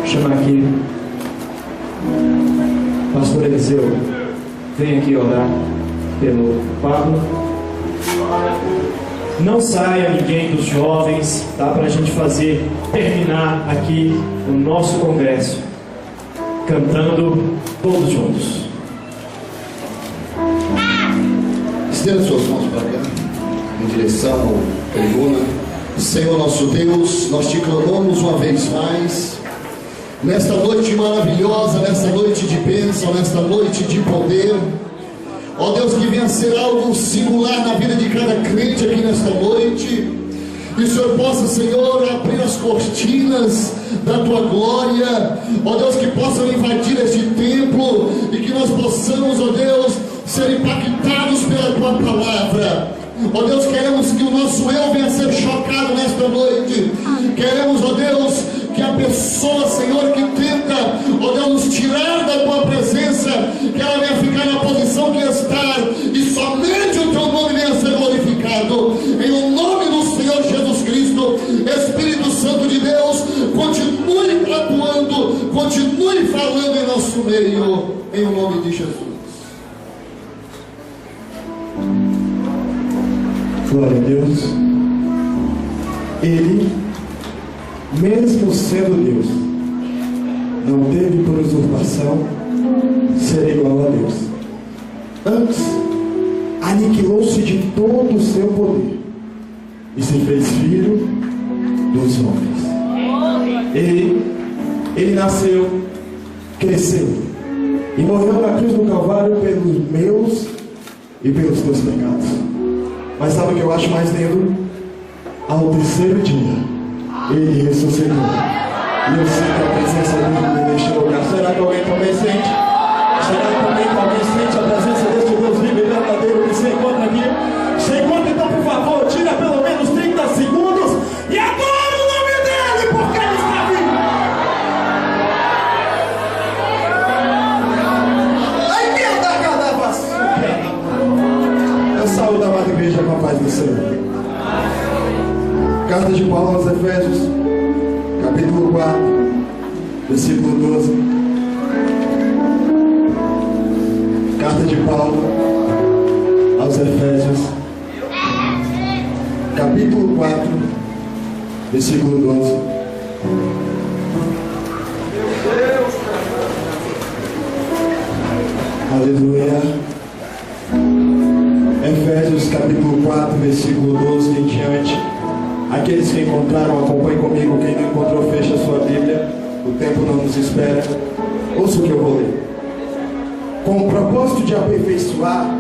chamar aqui o pastor Eliseu. Vem aqui orar pelo Pablo. Não saia ninguém dos jovens, tá? Para a gente terminar aqui o nosso congresso cantando todos juntos. Estenda suas mãos para cá, em direção à tribuna. Senhor nosso Deus, nós te clamamos uma vez mais, nesta noite maravilhosa, nesta noite de bênção, nesta noite de poder. Ó Deus, que venha ser algo singular na vida de cada crente aqui nesta noite. Que o Senhor possa, Senhor, abrir as cortinas da Tua glória. Ó Deus, que possam invadir este templo e que nós possamos, ó Deus, ser impactados pela Tua palavra. Ó Deus, queremos que o nosso eu venha ser chocado nesta noite. Queremos, ó Deus, que a pessoa, Senhor, que tenta, ó Deus, nos tirar da Tua presença, que ela venha ficar na posição que está, e somente o Teu nome venha ser glorificado. Em o nome do Senhor Jesus Cristo, Espírito Santo de Deus, continue atuando, continue falando em nosso meio, em o nome de Jesus. Glória a Deus. Ele, mesmo sendo Deus, não teve por usurpação ser igual a Deus. Antes, aniquilou-se de todo o seu poder e se fez filho dos homens. Ele nasceu, cresceu e morreu na cruz do Calvário pelos meus e pelos teus pecados. Mas sabe o que eu acho mais lindo? Ao terceiro dia, Ele ressuscitou. E eu sinto a presença dele neste lugar. Será que alguém também sente? Será que alguém sente a presença deste Deus vivo e verdadeiro que se encontra aqui? Se encontra, então, por favor, tira pelo menos 30 segundos e adora o nome dele, porque ele está vivo. Ai, meu da cada vassoura. Eu saúdo a amada igreja com a paz do Senhor. Carta de Paulo aos Efésios, capítulo 4, versículo 12. Carta de Paulo aos Efésios, capítulo 4, versículo 12. Aleluia. Efésios capítulo 4, versículo 12 em diante. Aqueles que encontraram, acompanhem comigo. Quem não encontrou, fecha a sua Bíblia. O tempo não nos espera. Ouça o que eu vou ler. Com o propósito de aperfeiçoar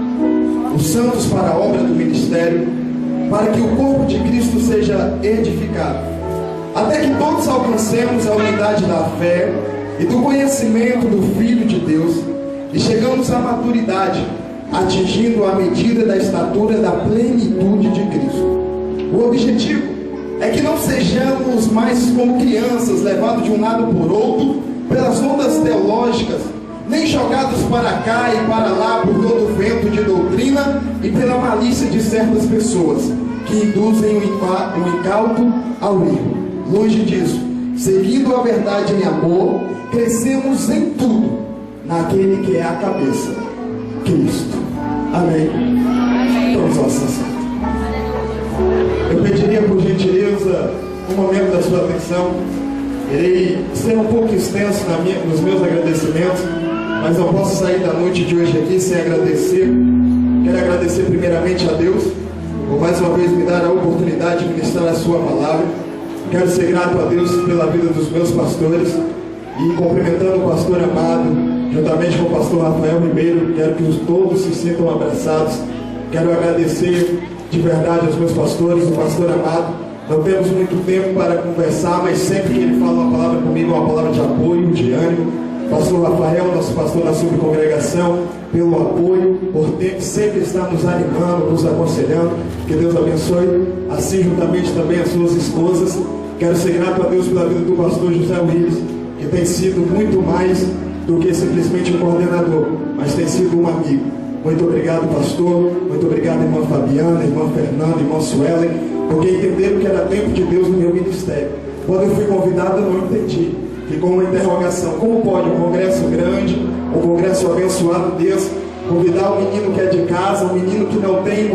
os santos para a obra do ministério, para que o corpo de Cristo seja edificado, até que todos alcancemos a unidade da fé e do conhecimento do Filho de Deus, e chegamos à maturidade, atingindo a medida da estatura da plenitude de Cristo. O objetivo é que não sejamos mais como crianças, levados de um lado por outro pelas ondas teológicas, nem jogados para cá e para lá por todo o vento de doutrina e pela malícia de certas pessoas que induzem o incauto ao erro. Longe disso, seguindo a verdade em amor, crescemos em tudo naquele que é a cabeça, Cristo. Amém. Todos nós assim. Eu pediria por gentileza um momento da sua atenção. Irei ser um pouco extenso nos meus agradecimentos, mas não posso sair da noite de hoje aqui sem agradecer. Quero agradecer primeiramente a Deus por mais uma vez me dar a oportunidade de ministrar a sua palavra. Quero ser grato a Deus pela vida dos meus pastores e cumprimentando o pastor amado, juntamente com o pastor Rafael Ribeiro. Quero que todos se sintam abraçados. Quero agradecer de verdade aos meus pastores, o pastor amado. Não temos muito tempo para conversar, mas sempre que ele fala uma palavra comigo, uma palavra de apoio, de ânimo. Pastor Rafael, nosso pastor da subcongregação, pelo apoio, por sempre estar nos animando, nos aconselhando. Que Deus abençoe. Assim, juntamente também as suas esposas. Quero ser grato a Deus pela vida do pastor José Willis, que tem sido muito mais do que simplesmente um coordenador, mas tem sido um amigo. Muito obrigado, pastor. Muito obrigado, irmã Fabiana, irmã Fernanda, irmã Suelen, porque entenderam que era tempo de Deus no meu ministério. Quando eu fui convidado, eu não entendi. ficou uma interrogação: como pode um congresso grande, um congresso abençoado desse, convidar um menino que é de casa, um menino que não tem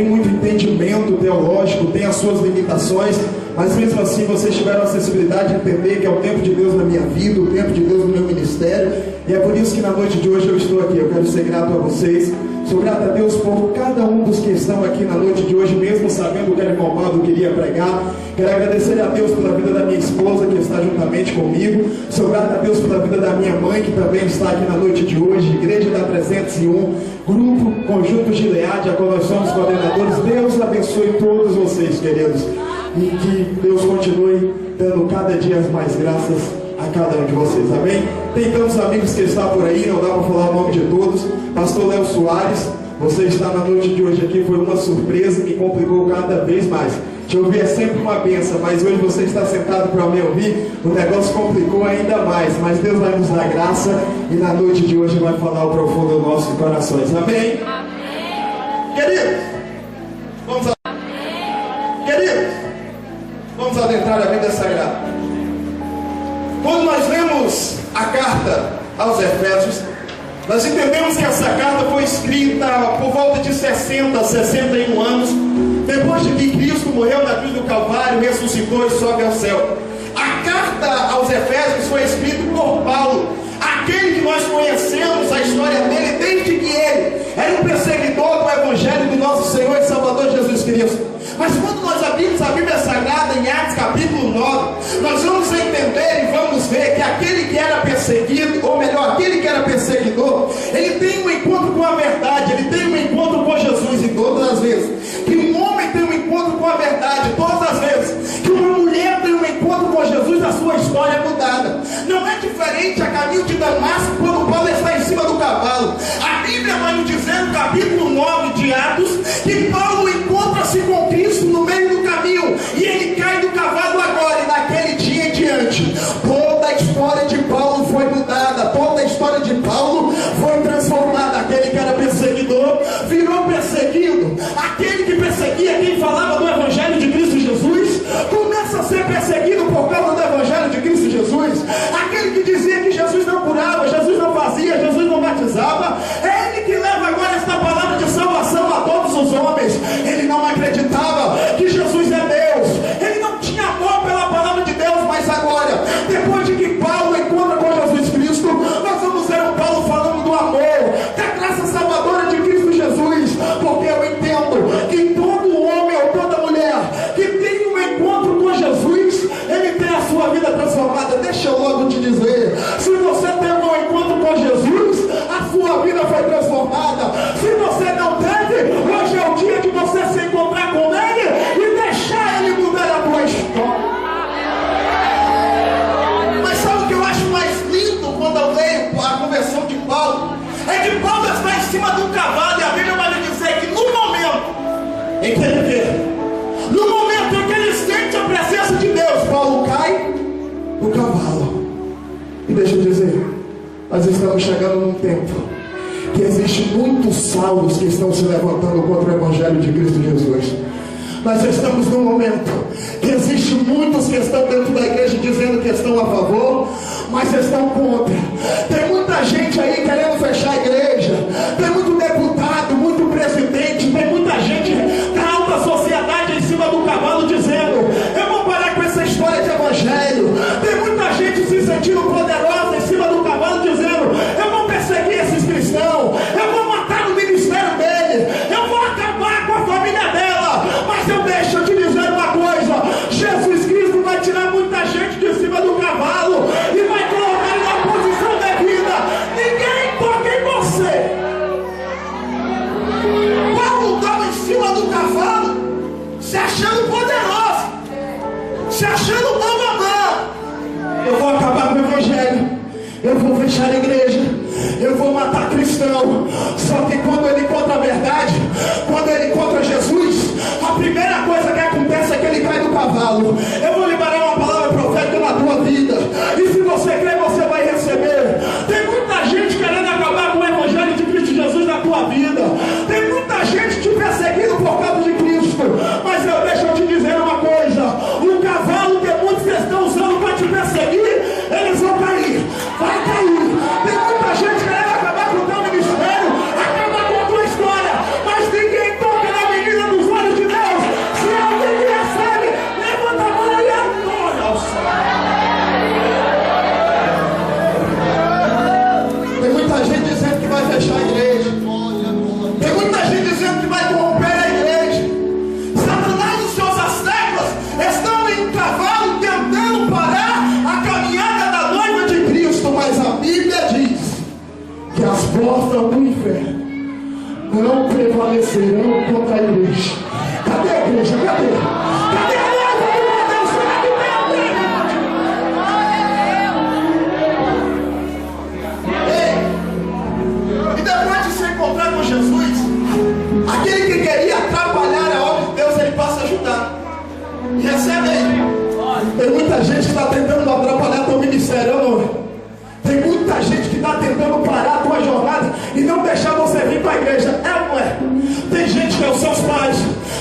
muito entendimento teológico, tem as suas limitações, mas mesmo assim vocês tiveram a sensibilidade de entender que é o tempo de Deus na minha vida, o tempo de Deus no meu ministério, e é por isso que na noite de hoje eu estou aqui. Eu quero ser grato a vocês, sou grato a Deus por cada um dos que estão aqui na noite de hoje, mesmo sabendo que o irmão Baldo queria pregar. Quero agradecer a Deus pela vida da minha esposa, que está juntamente comigo. Sou grato a Deus pela vida da minha mãe, que também está aqui na noite de hoje. Igreja da 301, Grupo Conjunto Gileade, a qual nós somos coordenadores. Deus abençoe todos vocês, queridos, e que Deus continue dando cada dia mais graças a cada um de vocês, amém? Tem tantos amigos que estão por aí, não dá para falar o nome de todos. Pastor Léo Soares, você está na noite de hoje aqui, foi uma surpresa que complicou cada vez mais. Te ouvir é sempre uma bênção, mas hoje você está sentado para me ouvir, o negócio complicou ainda mais, mas Deus vai nos dar graça e na noite de hoje vai falar o profundo dos nossos corações, amém? Amém. Queridos, vamos adentrar a Bíblia Sagrada. Quando nós lemos a carta aos Efésios, nós entendemos que essa carta foi escrita por volta de 60 a 61 anos, depois de que Cristo morreu na cruz do Calvário, ressuscitou e sobe ao céu. A carta aos Efésios foi escrita por Paulo, aquele que nós conhecemos a história dele desde que ele era um perseguidor do Evangelho do nosso Senhor e Salvador Jesus Cristo. Mas quando nós abrimos a Bíblia Sagrada em Atos capítulo 9, nós vamos entender e vamos ver que aquele que era perseguido, ou melhor, aquele que era perseguidor, ele tem um encontro com a verdade, ele tem um encontro com Jesus, e todas as vezes que um homem tem um encontro com a verdade, todas as vezes que uma mulher tem um encontro com Jesus, a sua história é mudada. Não é diferente a caminho de Damasco, quando Paulo está em cima do cavalo. A Bíblia vai nos dizer no capítulo 9 de Atos, que Paulo encontra-se com Cristo no meio do caminho, e ele cai do cavalo agora, e naquele dia em diante, toda a história de Paulo foi mudada, toda a história de Paulo foi transformada. Aquele que era perseguidor virou perseguido, aquele que perseguia quem falava do Evangelho de Cristo Jesus começa a ser perseguido por causa do Evangelho de Cristo Jesus. Aquele que dizia que Jesus não curava, Jesus não fazia, Jesus não batizava, é ele que leva agora esta palavra de salvação a todos os homens. Ele não acreditava que Jesus é Deus, ele não tinha amor pela palavra de Deus, mas agora, depois de que Paulo encontra com Jesus Cristo, nós vamos ver o Paulo falando do amor, da graça salvadora de Cristo Jesus, porque eu entendo que todo homem ou toda mulher que tem um encontro com Jesus, ele tem a sua vida transformada. Deixa eu logo te dizer, se você tem um encontro com Jesus, a sua vida foi transformada. Se você não teve, hoje é o dia de você se encontrar com ele e deixar ele mudar a tua história. Mas sabe o que eu acho mais lindo quando eu leio a conversão de Paulo? É que Paulo está em cima de um cavalo, e a Bíblia vai dizer que no momento em que ele vê, no momento em que ele sente a presença de Deus, Paulo cai do cavalo. E deixa eu dizer, nós estamos chegando num tempo que existem muitos Saulos que estão se levantando contra o Evangelho de Cristo Jesus. Nós estamos num momento que existem muitos que estão dentro da igreja dizendo que estão a favor, mas estão contra. Tem muita gente aí querendo fechar a igreja, tem muito deputado, muito presidente, tem muita gente da alta sociedade em cima do cavalo dizendo: eu vou parar com essa história de evangelho. Tem muita gente se sentindo poderosa em cima do cavalo dizendo: eu vou perseguir esses cristãos, eu vou matar o ministério dele, eu vou acabar com a família dela. Mas deixa eu te dizer uma coisa: Jesus Cristo vai tirar muita gente de cima do cavalo e vai colocar ele na posição devida. Ninguém toca em você. Paulo estava em cima do cavalo, se achando poderoso, se achando mamamã. Eu vou acabar com o evangelho, eu vou fechar a igreja, eu vou matar cristão. Só que quando ele encontra a verdade, quando ele encontra Jesus, a primeira coisa que acontece é que ele cai do cavalo. Eu vou liberar uma palavra profética na tua vida, e se você crer, você vai receber. Tem muita gente querendo acabar com o Evangelho de Cristo Jesus na tua vida, tem muita gente te perseguindo por causa de Cristo. Mas deixa eu te dizer uma coisa: o cavalo que muitos estão usando prevalecerão contra a igreja. Cadê a igreja? Cadê? Cadê a noiva do Deus? Será que tem alguém? Ei! E depois de se encontrar com Jesus, aquele que queria atrapalhar a obra de Deus, ele passa a ajudar. E recebe aí. Tem muita gente que está tentando atrapalhar teu ministério, não. Tem muita gente que está tentando parar a tua jornada e não deixar você vir para a igreja. É ou não é? Tem gente que é os seus pais,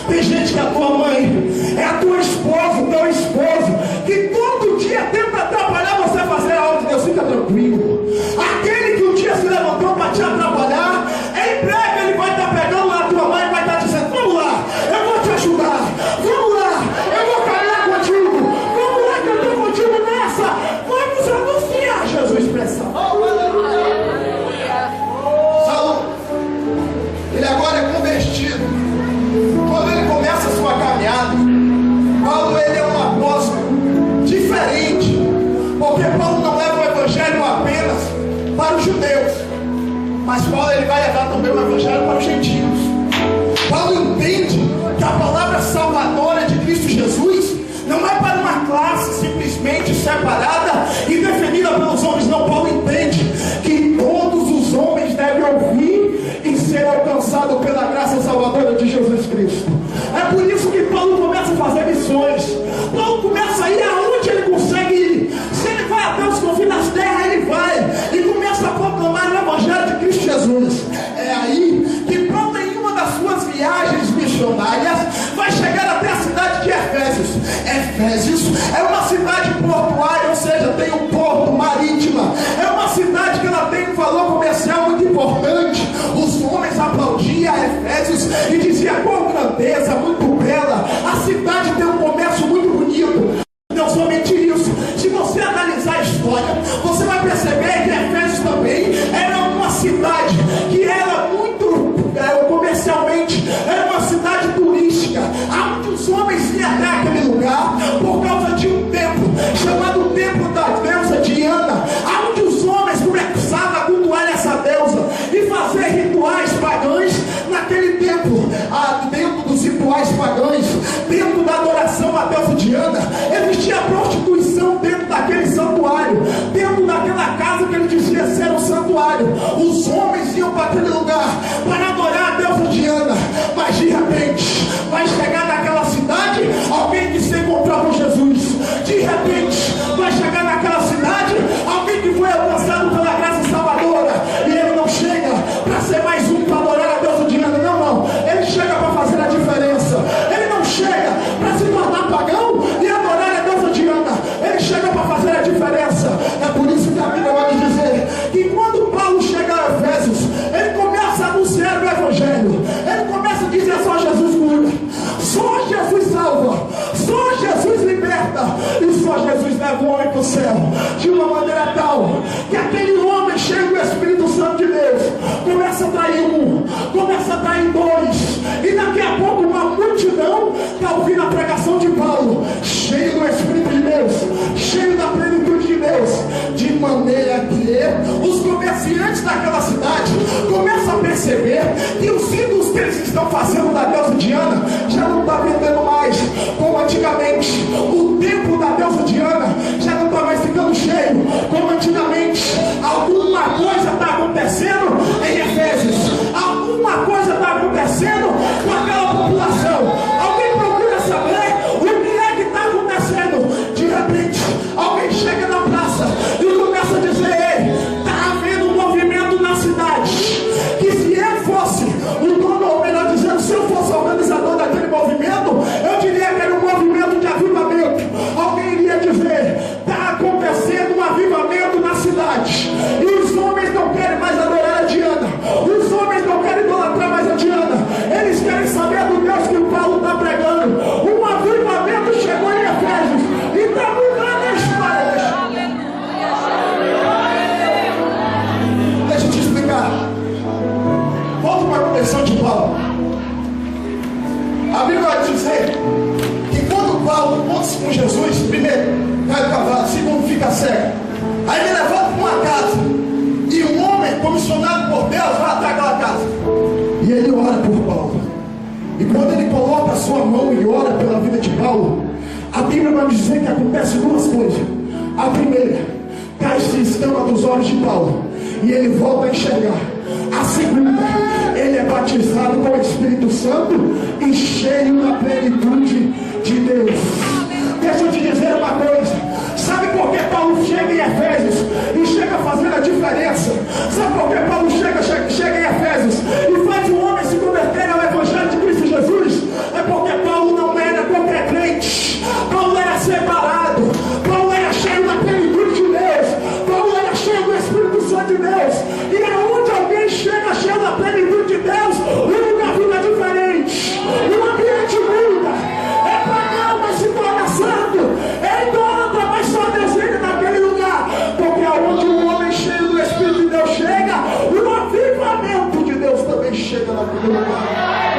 tem gente que é a tua mãe, é a tua esposa, o teu esposo, que todo dia tenta atrapalhar você a fazer a obra de Deus. Fica tranquilo. Aquele que um dia se levantou para te atrapalhar, em breve ele vai estar pegando lá a tua mãe e vai estar dizendo: vamos lá, eu vou te ajudar, vamos lá, eu vou caminhar contigo, vamos lá que eu estou contigo nessa, vamos anunciar Jesus para essa. Saulo, ele agora é convertido. Quando ele começa a sua caminhada, Paulo, ele é um apóstolo diferente, porque Paulo não leva o evangelho apenas para os judeus, mas Paulo, ele vai levar também o evangelho para os gentios. Paulo entende que a palavra salvadora de Cristo Jesus não é para uma classe simplesmente separada e definida pelos homens. Não, Paulo entende que todos os homens devem ouvir e ser alcançados pela graça salvadora de Jesus Cristo. É por isso que Paulo começa a fazer missões. Paulo começa a ir aonde ele consegue ir. Se ele vai até os confins das terras, ele vai e começa a proclamar o evangelho de Cristo Jesus. É aí que Paulo, em uma das suas viagens missionárias, vai chegar até a cidade de Efésios. Efésios é uma cidade portuária, ou seja, tem um porto marítima. É uma cidade que ela tem um valor comercial muito importante. Os homens aplaudiam Efésios e diziam: qual grandeza, muito bela. A cidade tem um comércio muito bonito. Não somente isso, se você analisar a história, você vai perceber que Efésios também era uma cidade que era muito comercialmente, era uma cidade turística, onde os homens iam até aquele lugar por causa de um templo chamado Templo da Deusa Diana, onde os homens começavam a cultuar essa deusa e fazer rituais pagãos naquele templo. Dentro dos rituais pagãos, dentro da adoração à deusa Diana, existia prostituição dentro daquele santuário, dentro daquela casa que ele dizia ser um santuário. Os homens iam para aquele lugar para adorar a deusa Diana, mas de repente vai chegar naquela cidade alguém que se encontrou com Jesus. De repente vai chegar naquela cidade alguém que foi alcançado pela graça salvadora, e ele não chega para ser mais um para adorar a deusa Diana. Não, ele chega para fazer a diferença. Ele não chega para se tornar pagão e adorar a deusa Diana. Ele chega para fazer a diferença. É por isso que a Bíblia vai dizer que quando Paulo chega a Efésios, ele começa a anunciar o evangelho. Ele começa a dizer: só Jesus cura, só Jesus salva, só Jesus liberta, e só Jesus leva o homem para o céu, de uma maneira tal que aquele homem cheio do Espírito Santo de Deus começa a trair um, começa a trair dois, e daqui a pouco uma multidão está ouvindo a pregação de Paulo, cheio do Espírito de Deus, cheio da plenitude de Deus, de maneira que os comerciantes daquela cidade começam a perceber que os ídolos que eles estão fazendo da deusa Diana já não está vendendo mais como antigamente. O templo da deusa Diana já não está mais ficando cheio como antigamente. Alguma coisa está acontecendo em Efésios, alguma coisa está acontecendo com aquela população. Alguém procura saber o que é que está acontecendo. De repente alguém chega na praça e começa a dizer: ei, está havendo um movimento na cidade, que se eu fosse o dono, ou melhor dizendo, se eu fosse o organizador daquele movimento, eu diria que era um movimento de avivamento. Alguém iria dizer: está acontecendo um avivamento na cidade, e os homens não querem mais adorar a Diana, os homens não querem idolatrar mais a Diana, eles querem saber do Deus que o Paulo está pregando. Um avivamento chegou em Efésios e está mudando a história. Deixa eu te explicar. Volta para a conversão de Paulo. A Bíblia vai dizer que quando Paulo encontra-se com Jesus, primeiro cai o cavalo, segundo fica cego, aí ele é levado para uma casa, e um homem comissionado por Deus vai até aquela casa, e ele ora por Paulo. E quando ele coloca a sua mão e ora pela vida de Paulo, a Bíblia vai nos dizer que acontece duas coisas. A primeira, cai-se escama dos olhos de Paulo e ele volta a enxergar. A segunda, ele é batizado com o Espírito Santo e cheio da plenitude de Deus. Deixa eu te dizer uma coisa. Sabe por que Paulo chega em Efésios e chega fazendo a diferença? Sabe por que Paulo chega em Efésios e faz o homem se converter ao Evangelho de Cristo Jesus? É porque Paulo não era qualquer crente. Paulo era separado. Paulo era cheio da plenitude de Deus. Paulo era cheio do Espírito Santo de Deus. E aonde alguém chega cheio da plenitude de Deus, o lugar fica diferente. O ambiente muda. É pagão, mas se torna santo. É idólatra, mas só Deus entra naquele lugar. Porque aonde o homem cheio do Espírito de Deus chega, o avivamento de Deus também chega naquele lugar.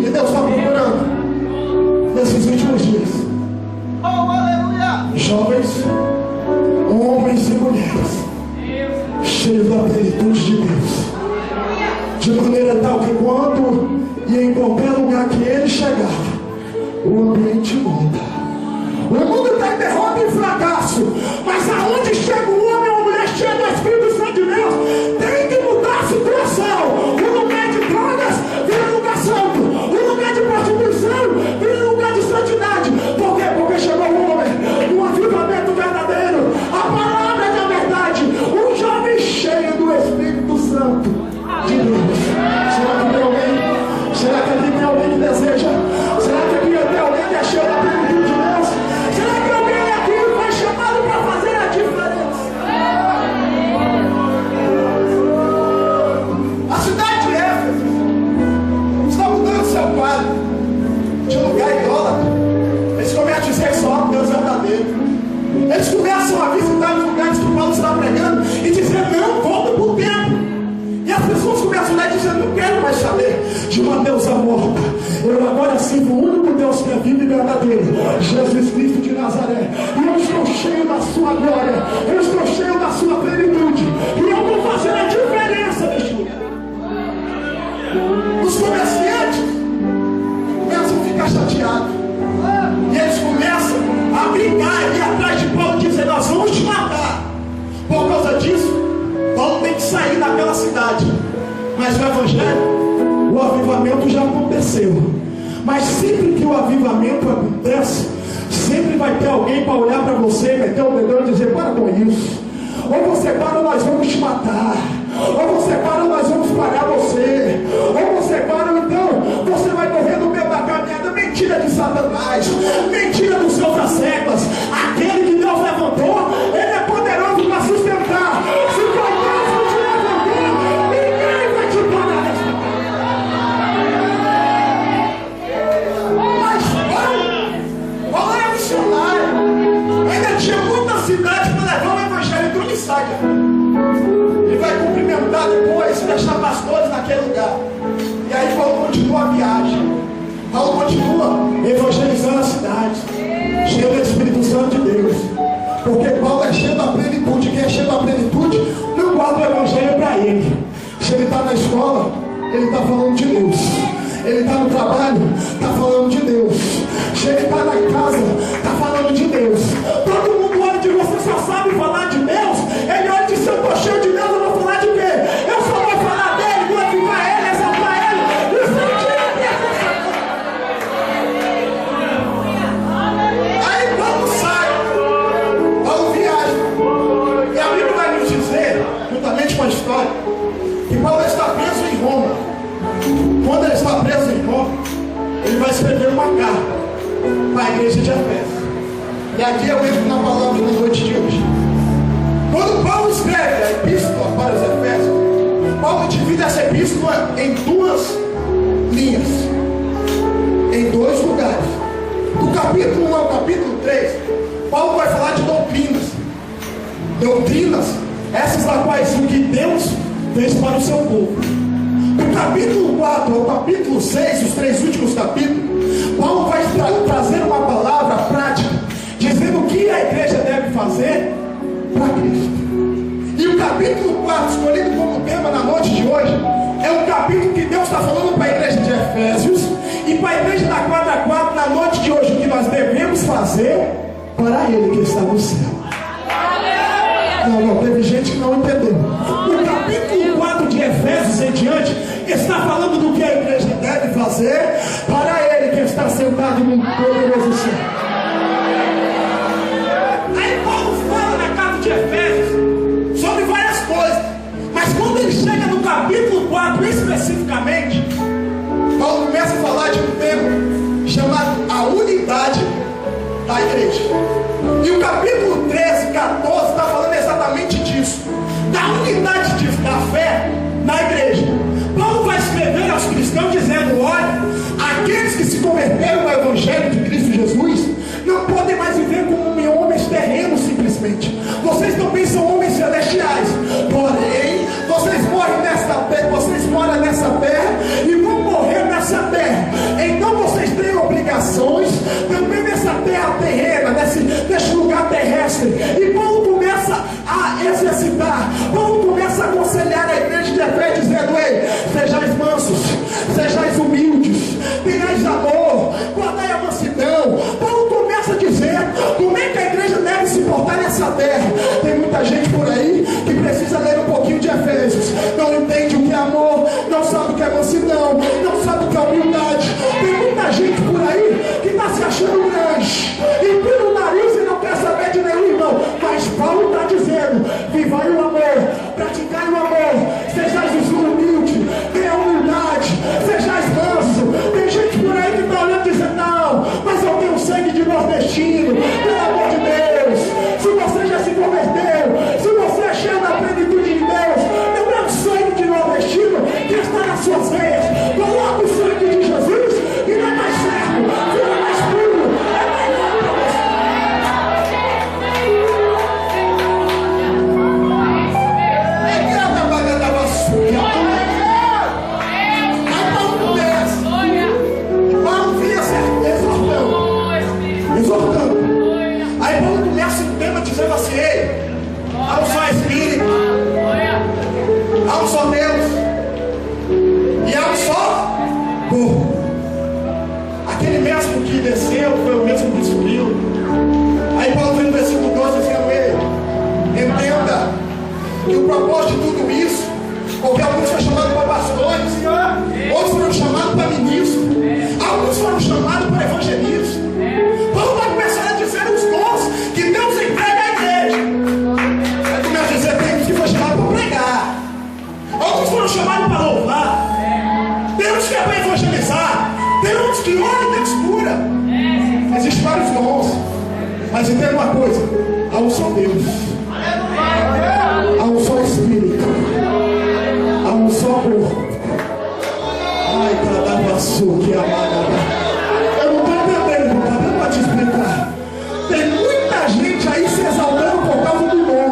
E Deus está procurando nesses últimos dias jovens, homens e mulheres cheios da plenitude de Deus, de maneira tal que quando e em qualquer lugar que ele chegar, o ambiente muda. O mundo está em derrota e fracasso, mas aonde chega um homem ou uma mulher cheia do Espírito Santo de Deus, tem que mudar a situação. O lugar de drogas vira lugar santo, o lugar de prostituição vira lugar de santidade. Por quê? Porque chegou um homem, um avivamento verdadeiro, a palavra é da verdade, um jovem cheio do Espírito Santo de Deus. Será que tem alguém? Será que aqui tem alguém que deseja? Será que aqui tem alguém que é cheio da plenitude de Deus? Será que alguém aqui foi chamado para fazer a diferença? A cidade de Éfeso está mudando seu quadro de lugar idólatra. Eles começam a dizer que só há um Deus verdadeiro. Eles começam a visitar os lugares que Paulo está pregando e dizer: não, volta para o templo. E as pessoas começam a dizer: não quero mais saber de uma deusa morta. Eu agora sirvo o único Deus que é vivo e verdadeiro, Jesus Cristo de Nazaré. E eu estou cheio da sua glória, eu estou cheio da sua plenitude, e eu vou fazer a diferença neste lugar. Os comerciantes começam a ficar chateados, e eles começam a brigar ali atrás de Paulo, dizer: nós vamos te matar. Por causa disso, Paulo tem que sair daquela cidade. Mas o Evangelho, o avivamento já aconteceu. Mas sempre que o avivamento acontece, sempre vai ter alguém para olhar para você, meter o dedão e dizer: para com isso. Ou você para ou nós vamos te matar. Ou você para ou nós vamos pagar você. Ou você para ou então você vai morrer no meio da caminhada. Mentira de Satanás, mentira dos seus ascetas. Aquele que Deus levantou, ele é poderoso para sustentar. Se for Deus que te levantou, ninguém vai te parar nessa terra. Mas Paulo era missionário. Ainda tinha muita cidade para levar o Evangelho. Então ele sai. Ele vai cumprimentar depois, deixar pastores naquele lugar. E aí Paulo continua a viagem. Paulo continua evangelizando a cidade, cheio do Espírito Santo de Deus. Porque Paulo é cheio da plenitude. Quem é cheio da plenitude não guarda o Evangelho para ele. Se ele está na escola, ele está falando de Deus. Ele está no trabalho, está falando de Deus. Se ele está na casa, está falando de Deus. Todo mundo olha de você, só sabe falar de Deus. Ele olha e diz: se eu estou cheio de Deus, eu vou falar de quê? Eu só vou falar dele, glorificar ele, exaltar ele e sentir a presença. Aí Paulo sai, Paulo viaja. E a Bíblia vai nos dizer, juntamente com a história, que Paulo está preso em Roma. Quando ele está preso em Roma, ele vai escrever uma carta para a igreja de Efésios. E aqui eu entro na palavra da noite de hoje. Quando Paulo escreve a epístola para os Efésios, Paulo divide essa epístola em duas linhas, em dois lugares. Do capítulo 1 ao capítulo 3, Paulo vai falar de doutrinas. Doutrinas, essas das quais o que Deus fez para o seu povo. Do capítulo 4 ao capítulo 6, os três últimos capítulos, Paulo vai trazer uma palavra prática, dizendo o que a igreja deve fazer para Cristo. E o capítulo 4, escolhido como tema na noite de hoje, É um capítulo que Deus está falando para a igreja de Efésios e para a igreja da quadra 4 na noite de hoje, o que nós devemos fazer para Ele que está no céu. Não, teve gente que não entendeu. O capítulo 4 de Efésios em diante está falando do que a igreja deve fazer para Ele que está sentado no poderoso céu. Aí Paulo fala na carta de Efésios sobre várias coisas, mas quando ele chega no capítulo 4 especificamente, Paulo começa a falar de um tema chamado a unidade da igreja. E o capítulo 13, 14 está falando exatamente disso, da unidade da fé na igreja. Paulo vai escrever aos cristãos dizendo: olha, aqueles que se converteram ao Evangelho de Cristo Jesus não podem mais viver como homens terrenos simplesmente. Vocês também são homens celestiais. Porém, vocês moram nessa terra e vão morrer nessa terra. Então vocês têm obrigações também nessa terra terrena, nesse lugar terrestre. E Paulo começa a exercitar, Paulo começa a aconselhar a igreja de Efésios dizendo: ei, sejais mansos, sejais humildes, tenhais amor, guardai a mansidão. Paulo começa a dizer como é que a igreja deve se portar nessa terra. Tem muita gente por aí que precisa ler um pouquinho de Efésios, não entende o que é amor, não sabe o que é mansidão, não sabe o que é humildade. Tem muita gente por aí que está se achando grande, empina o nariz e não quer saber de nenhum irmão. Mas Paulo está dizendo: vivai o amor, praticai o amor, sejais humildes, tenha humildade, sejais manso. Tem gente por aí que está olhando e dizendo: não, mas eu tenho sangue de nordestino. Pelo amor de Deus, se você já se converteu, se você é cheio da plenitude de Deus, não é o sangue de nordestino que está nas suas veias. Coloca o sangue de Jesus e dá mais certo, fica mais puro, é melhor para você. Exortando. Aí Paulo começa o tema dizendo assim: ei, há um só Espírito, há um só Deus e há um só corpo. Aquele mesmo que desceu foi o mesmo que subiu. Aí Paulo vem no versículo 12 dizendo: ei, entenda que o propósito de tudo isso, porque alguns foram chamados para pastores, outros foram chamados para ministros, alguns foram chamados para evangelistas. Paulo vai começar a dizer os dons que Deus entrega à igreja. Aí começa a dizer: tem uns que foram chamados para pregar, outros foram chamados para louvar, tem uns que é para evangelizar, tem uns que oram e Deus cura. Existem vários dons, mas entenda uma coisa: há um só Deus, há um só Espírito, há um só corpo. Ai, cada vassoura que amada. Eu não estou entendendo, está dando para te explicar. Tem muita gente aí se exaltando por causa do dom.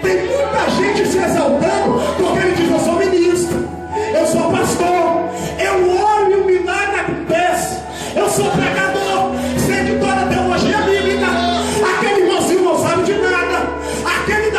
Tem muita gente se exaltando porque ele diz: eu sou ministro, eu sou pastor, eu oro e o milagre acontece, eu sou pregador, sei de toda a teologia bíblica. Aquele irmãozinho não sabe de nada, aquele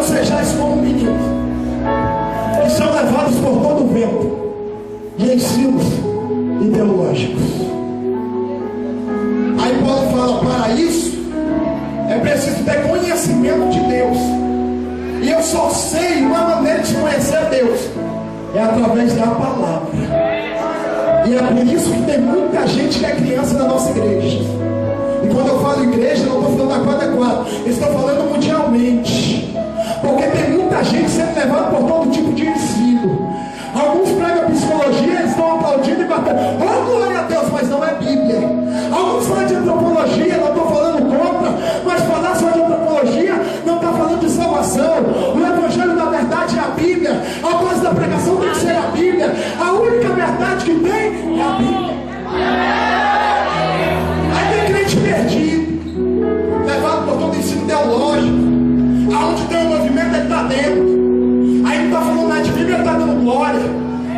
sejais como meninos, que são levados por todo o vento e ensinos ideológicos. Aí Paulo fala: para isso é preciso ter conhecimento de Deus. E eu só sei uma maneira de se conhecer Deus, é através da palavra. E é por isso que tem muita gente que é criança na nossa igreja. E quando eu falo igreja, não estou falando da quadra 4, estou falando mundialmente. Porque tem muita gente sendo levada por todo tipo de ensino. Alguns pregam psicologia, eles estão aplaudindo e batendo: oh, glória a Deus, mas não é Bíblia. Alguns falam de antropologia, não estou falando contra, mas falar só de antropologia não está falando de salvação. O evangelho da verdade é a Bíblia. A base da pregação tem que ser a Bíblia. A única verdade que tem é a Bíblia. Aí tem crente perdido, levado por todo ensino teológico. Aonde tem um movimento, ele está dentro. Aí não está falando nada de Bíblia, ele está dando glória,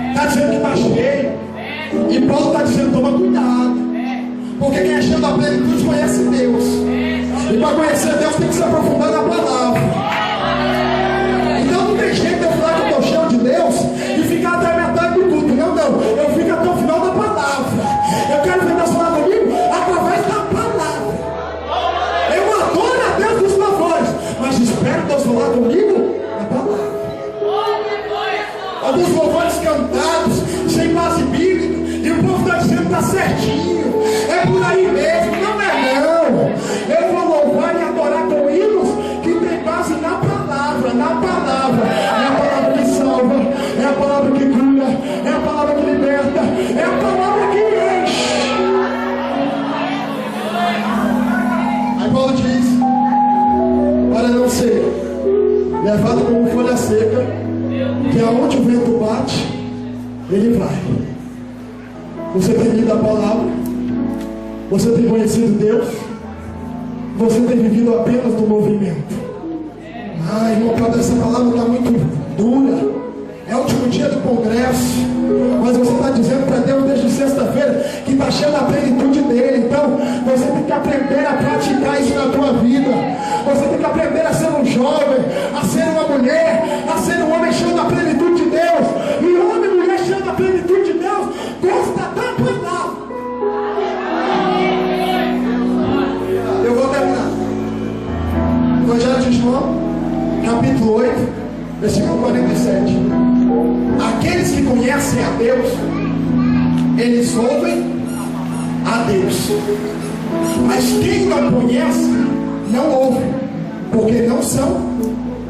está dizendo que está cheio. E Paulo está dizendo: toma cuidado, porque quem é cheio da plenitude conhece Deus. E para conhecer Deus tem que se aprofundar na palavra. Então não tem jeito de eu falar que eu estou cheio de Deus e ficar até a metade do culto. Não, eu fico até o final da palavra. Eu quero ver Deus falar comigo através da palavra. Eu adoro a Deus dos louvores, mas espero Deus falar comigo na palavra. Alguns louvores cantados sem base bíblica, e o povo está dizendo que está certinho, é por aí mesmo. Não é não. Eu vou louvar e adorar com hinos que tem base na palavra. Na palavra é a palavra que salva, é a palavra que cura, é a palavra que liberta, é a palavra que enche. Aí Paulo diz: para não ser levado como folha seca, que aonde o vento bate, ele vai. Você tem lido a palavra? Você tem conhecido Deus? Você tem vivido apenas no movimento? Irmão, essa palavra está muito dura. É o último dia do congresso, mas você está dizendo para Deus desde sexta-feira que está cheio da plenitude dele. Então você tem que aprender a praticar isso na tua vida. Você tem que aprender a ser um jovem, a ser uma mulher, a ser um homem cheio da plenitude de Deus. E homem e mulher cheio da plenitude de Deus gosta da palavra. Eu vou terminar. Evangelho de João, capítulo 8, versículo 47. Aqueles que conhecem a Deus, eles ouvem a Deus. Mas quem não conhece, não ouve, porque não são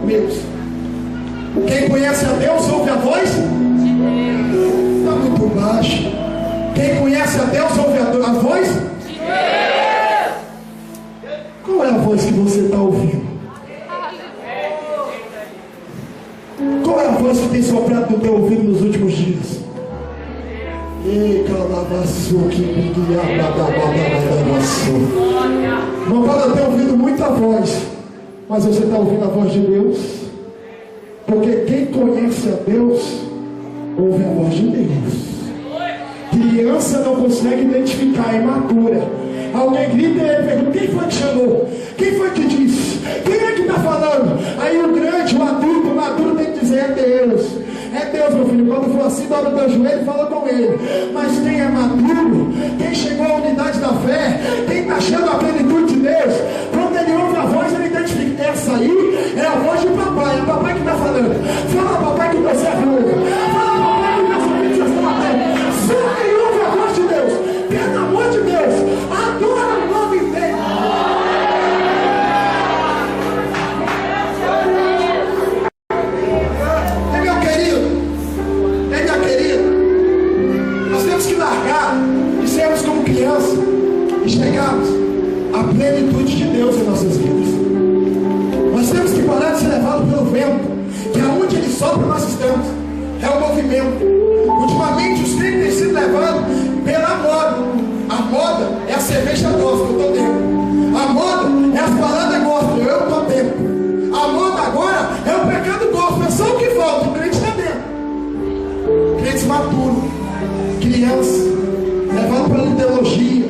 meus. Quem conhece a Deus, ouve a voz de Deus. Está muito baixo. Quem conhece a Deus, ouve a voz de Deus. Qual é a voz que você está ouvindo? Qual é a voz que tem soprado no teu ouvido nos últimos dias? Não pode ter ouvido muita voz, mas você está ouvindo a voz de Deus? Porque quem conhece a Deus, ouve a voz de Deus. Criança não consegue identificar, é imatura. Alguém grita e ele pergunta: quem foi que chamou? Quem foi que disse? Quem é que está falando? Aí o grande, o adulto, o maduro tem que dizer: é Deus. É Deus, meu filho. Quando for assim, dobra o teu joelho e fala com ele. Mas quem é maduro, quem chegou à unidade da fé, quem está cheio da plenitude de Deus, quando ele ouve a voz, ele identifica: essa aí é a voz de papai. É o papai que está falando. Fala, papai, que você é novo. Fala, papai, que meus ouvidos estão abertos. Só quem ouve a voz de Deus, pelo amor de Deus, adora o nome dele. Nós temos que largar e sermos como criança e chegarmos à plenitude de Deus em nossas vidas. Nós temos que parar de ser levados pelo vento, que aonde ele sopra nós estamos. É o movimento. Ultimamente os crentes têm sido levados pela moda. A moda é a cerveja gospel, eu estou dentro. A moda é as baladas gospel, eu estou dentro. A moda agora é o pecado gospel, é só o que falta, o crente está dentro. Crentes maturos, crianças, levados pela ideologia,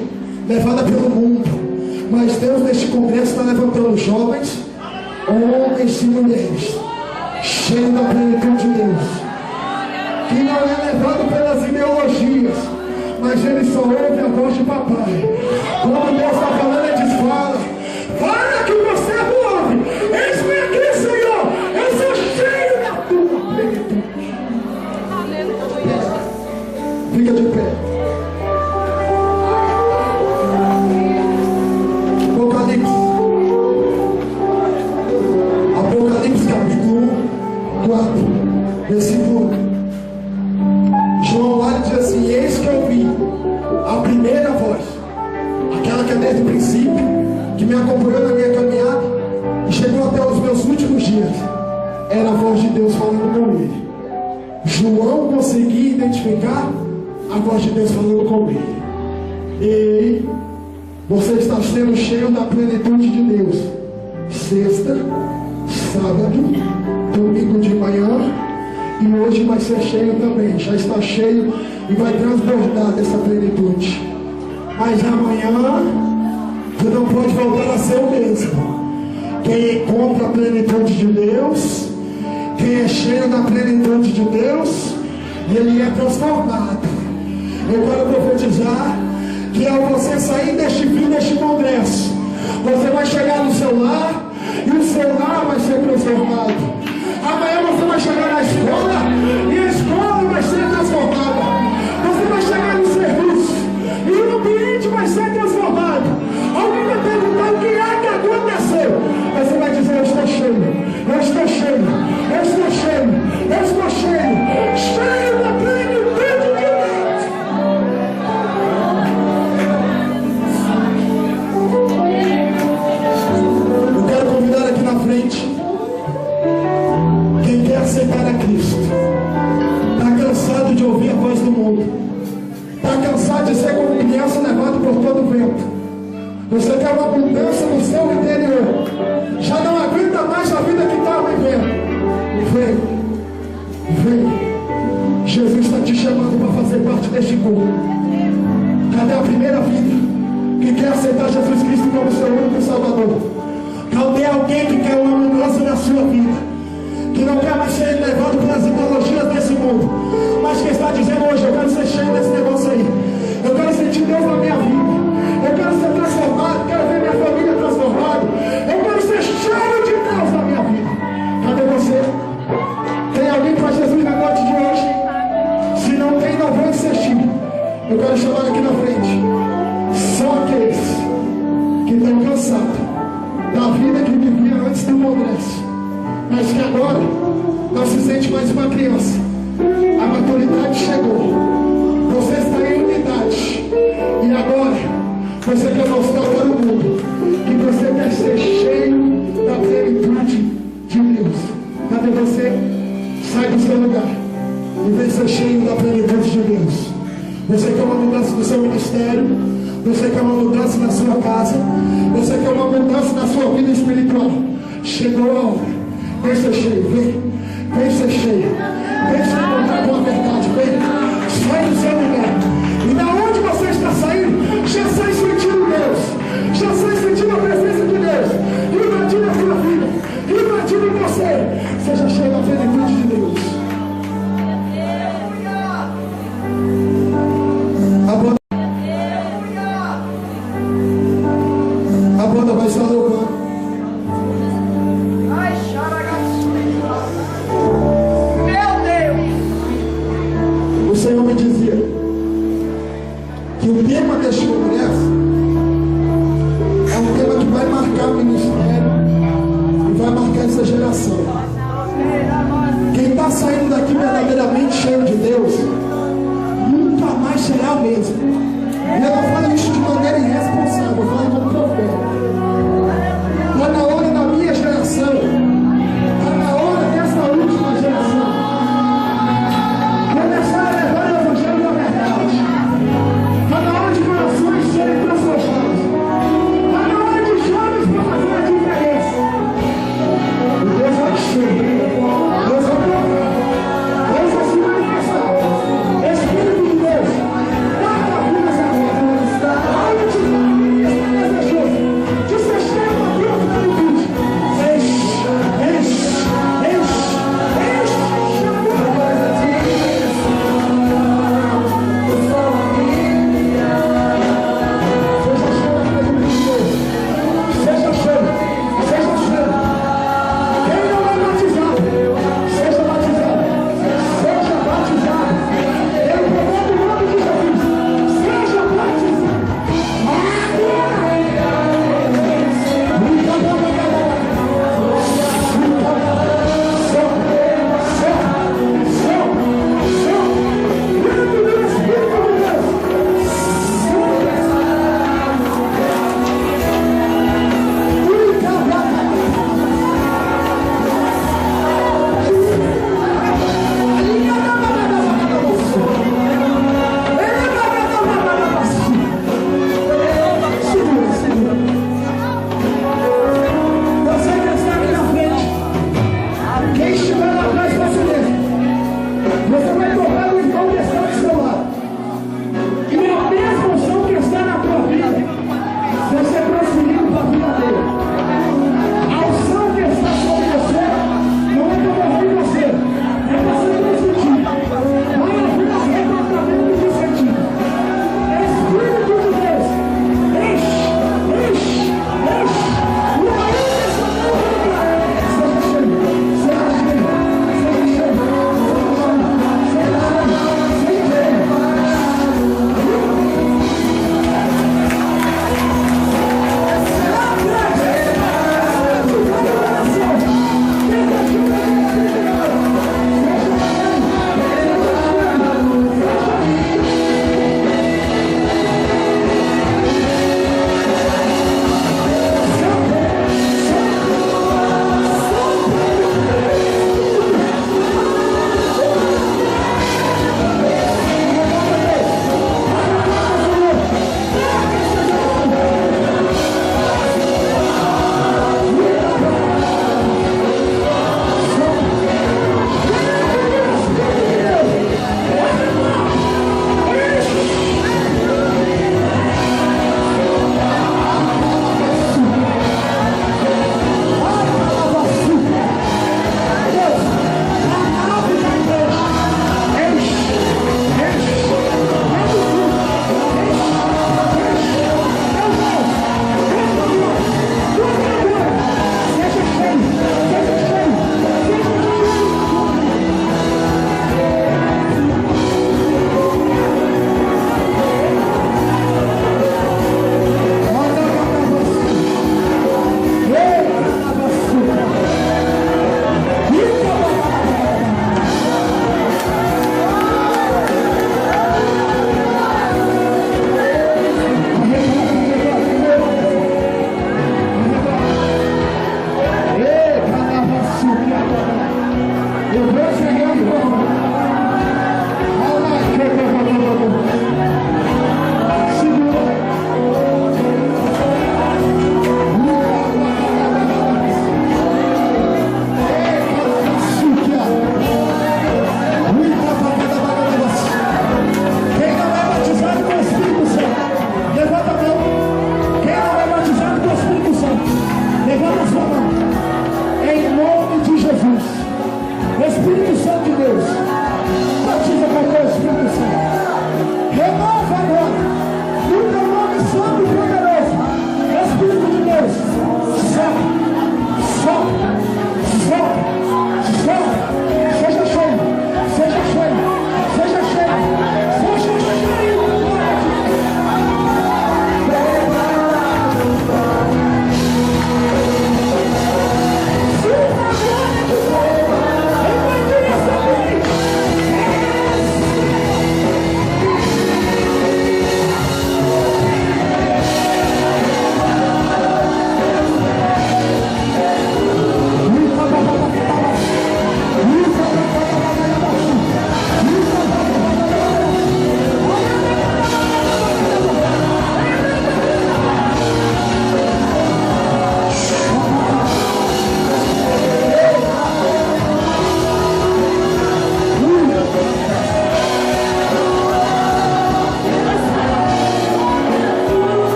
levada pelo mundo. Mas Deus neste congresso está levantando jovens, homens e mulheres cheios da plenitude de Deus, que não é levado pelas ideologias, mas ele só ouve a voz de papai. Quando Deus está falando, ele diz: fala, fala que você ouve. Eis-me aqui, Senhor, eu sou cheio da tua plenitude. Fica de pé. Apocalipse capítulo 4, versículo 1. João lá diz assim: eis que eu vi a primeira voz, aquela que é desde o princípio, que me acompanhou na minha caminhada e chegou até os meus últimos dias. Era a voz de Deus falando com ele. João conseguia identificar a voz de Deus falando com ele. Ei, você está sendo cheio da plenitude de Deus. Sexta, sábado, domingo de manhã, e hoje vai ser cheio também. Já está cheio e vai transbordar dessa plenitude. Mas amanhã você não pode voltar a ser o mesmo. Quem encontra a plenitude de Deus, quem é cheio da plenitude de Deus, ele é transformado. Eu quero profetizar que ao você sair deste fim, deste congresso, você vai chegar no seu lar e o seu lar vai ser transformado. Amanhã você vai chegar na escola e a escola vai ser transformada. Você vai chegar no serviço e o ambiente vai ser transformado. Alguém vai perguntar o que é que aconteceu. Você vai dizer: eu estou cheio, eu estou cheio, eu estou cheio, eu estou cheio, cheio da plenitude de Deus. Eu quero convidar aqui na frente quem quer aceitar a Cristo. Está cansado de ouvir a voz do mundo, está cansado de ser como criança levado por todo o vento. Você quer uma mudança no seu interior, já não aguenta mais a vida que está vivendo. Vem, vem, Jesus está te chamando para fazer parte deste corpo. Cadê a primeira vida que quer aceitar Jesus Cristo como seu único Salvador? Cadê alguém que quer uma mudança na sua vida, que não quer mais ser levado pelas ideologias desse mundo, mas que está dizendo hoje: eu quero ser cheio desse negócio aí, eu quero sentir Deus na minha vida, eu quero ser transformado, quero ver minha família transformada, eu quero ser cheio de Deus na minha vida. Cadê você? Tem alguém para Jesus na noite de hoje? Se não tem, não vou insistir. Eu quero chamar aqui na frente só aqueles que estão cansados da vida que vivia antes do congresso, mas que agora não se sente mais uma criança. A maturidade chegou, você está em unidade, e agora você quer mostrar para o mundo que você quer ser cheio da plenitude de Deus. Cadê você? Sai do seu lugar e vem ser cheio da plenitude de Deus. Você quer uma mudança no seu ministério, você quer uma mudança na sua casa, você quer uma mudança na sua vida espiritual. Chegou a hora. Vem ser cheio, vem. Vem ser cheio. Vem se encontrar com a verdade, vem. Sai do seu lugar. E da onde você está saindo, já sai sentindo Deus. Já sai sentindo a presença de Deus. Invadindo a sua vida. Invadindo você. Seja cheio da plenitude de Deus. A banda vai estar louvando. Meu Deus! O Senhor me dizia que o tema deste congresso é um tema que vai marcar o ministério e vai marcar essa geração. Espírito Santo de Deus,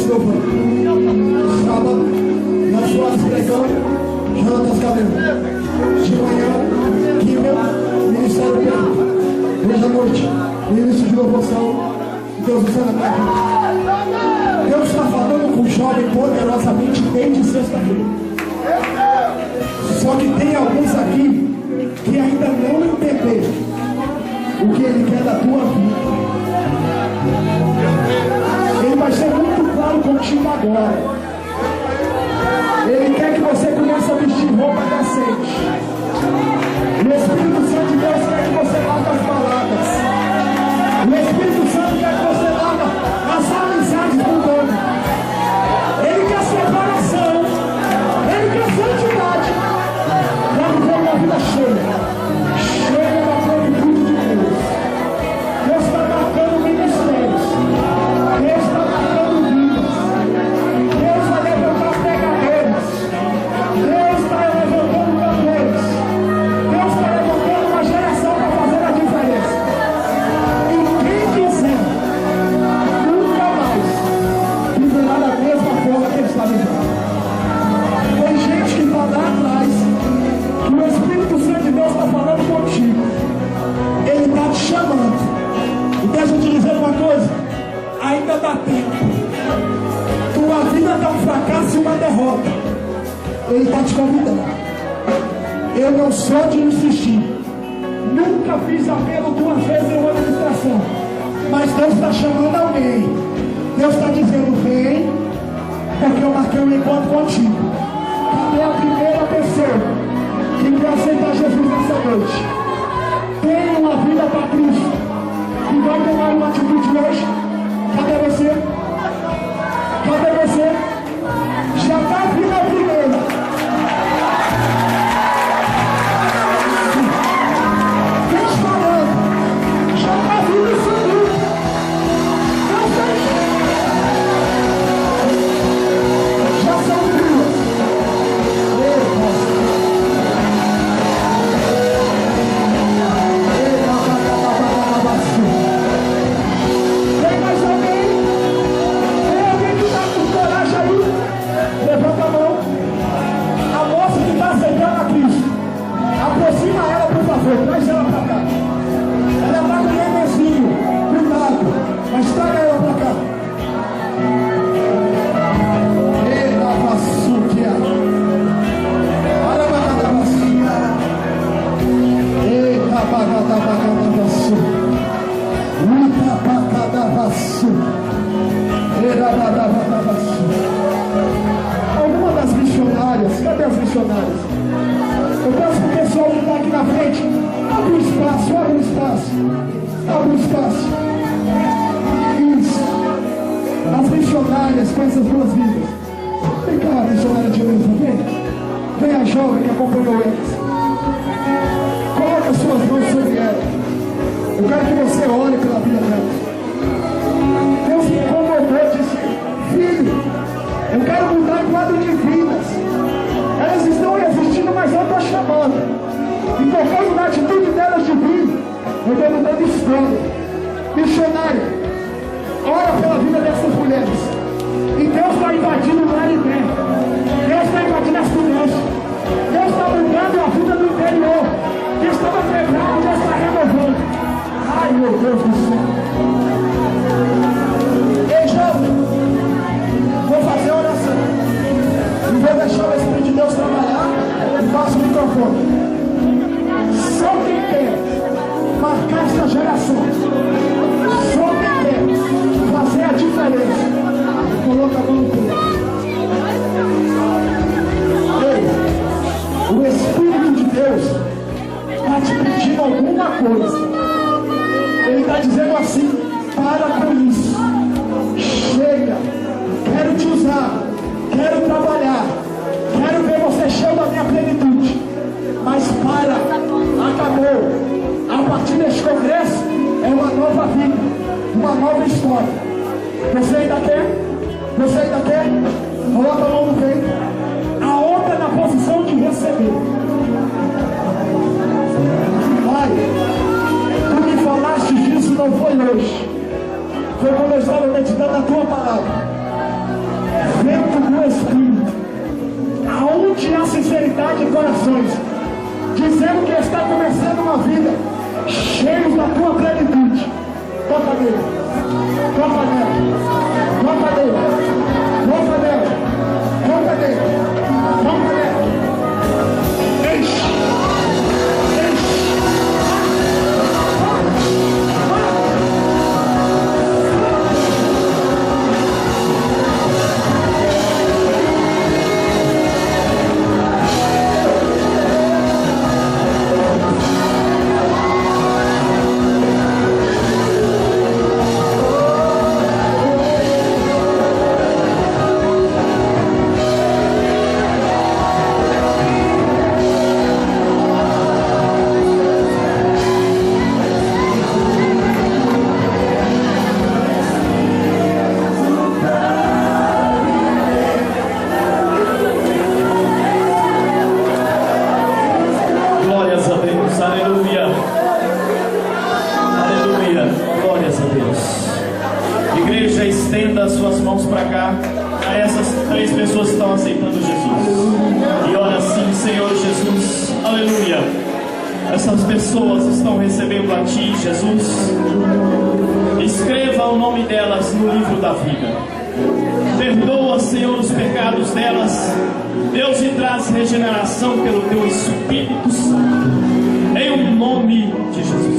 louvando. Sábado, nós fomos pregando, Jonatas Cabelo. De manhã, Kimmel, Ministério Pedro. Hoje à noite, ministro de locução, Deus usando a minha vida. Deus está falando com o jovem poderosamente desde sexta-feira. Só que tem alguns aqui que ainda não entenderam o que Ele quer da tua vida. Ele vai ser muito claro contigo agora. Ele quer que você comece a vestir roupa decente. O Espírito Santo de Deus quer que você largue as baladas. O Espírito Santo quer que você largue as amizades do dono. Ele quer separação. Ele quer santidade. Quero ver uma vida cheia. Cheia da plenitude de Deus. Deus está marcando ministérios. Deus está marcando vidas. Deus vai levantar pregadores. Deus está levantando cantores. Deus está levantando uma geração para fazer a diferença. E quem quiser nunca mais viverá da mesma forma que ele está vivendo. Tem gente que está lá atrás, que o Espírito Santo de Deus está falando contigo. Ele está te chamando. E deixa eu te dizer uma coisa, ainda dá tempo. Tua vida está um fracasso e uma derrota. Ele está te convidando. Eu não sou de insistir. Nunca fiz apelo 2 vezes em uma administração. Mas Deus está chamando alguém. Deus está dizendo, vem, porque eu marquei um encontro contigo. Cadê a primeira pessoa que quer aceitar Jesus nessa noite? Tem uma vida para Cristo e vai tomar uma atitude hoje. Cadê você? Cadê você? Já está vindo a primeira. Vem falando. Já está vindo o segundo. Não tem jeito. Já são 2. Tem mais alguém? Tem alguém que está com coragem aí? Levanta a mão. A moça que está aceitando a Cristo, aproxima ela, por favor. Traz ela para cá. Ela está com o nenenzinho. Cuidado. Mas traga ela para cá. Eita, vassuquia. Eita, bagada, vassu. Eita, bagada, vassu. Eita, bagada, vassu. Alguma das missionárias, cadê as missionárias? Eu peço para o pessoal que está aqui na frente, abre um espaço, abre um espaço. Abre um espaço. Isso. As missionárias com essas 2 vidas. Vem cá, missionária de Deus, vem. Vem a jovem que acompanhou eles. Coloque as suas mãos sobre ela. Eu quero que você ore pela vida dela. Deus me incomodou e disse, filho, eu quero mudar o quadro de vidas. Elas estão resistindo, mas eu estou chamando. E por causa da atitude delas de vir, eu estou mudando história. Missionária, ora pela vida dessas mulheres. E Deus está invadindo o mar interno. Deus está invadindo as crianças. Deus está mudando a vida do interior. Deus estava quebrado, Deus está renovando. Ai, meu Deus do céu. Ei, jovem, vou fazer oração. E vou deixar o Espírito de Deus trabalhar e passo o microfone. Só quem quer marcar essa geração, só quem quer fazer a diferença, coloca a mão no peito. Ei, o Espírito de Deus está te pedindo alguma coisa. Ele está dizendo assim, para com isso. Chega, quero te usar, quero trabalhar, quero ver você cheio da minha plenitude. Mas para, acabou. A partir deste congresso é uma nova vida, uma nova história. Você ainda quer? Você ainda quer? Coloca a mão no peito. A outra na posição de receber. Pai, tu me falaste disso, não foi hoje. Foi quando eu estava meditando a tua palavra. uma vida cheios da tua plenitude. Toca nele, toca nela, toca nele, toca nela, toca nele, toca nela. Enche, enche. Glórias a Deus, aleluia, aleluia, glórias a Deus. Igreja, estenda as suas mãos para cá, a essas 3 pessoas que estão aceitando Jesus, e ora assim: Senhor Jesus, aleluia, essas pessoas estão recebendo a Ti, Jesus. Escreva o nome delas no livro da vida. Perdoa, Senhor, os pecados delas. Deus, e traz regeneração pelo Teu Espírito Santo, em o nome de Jesus.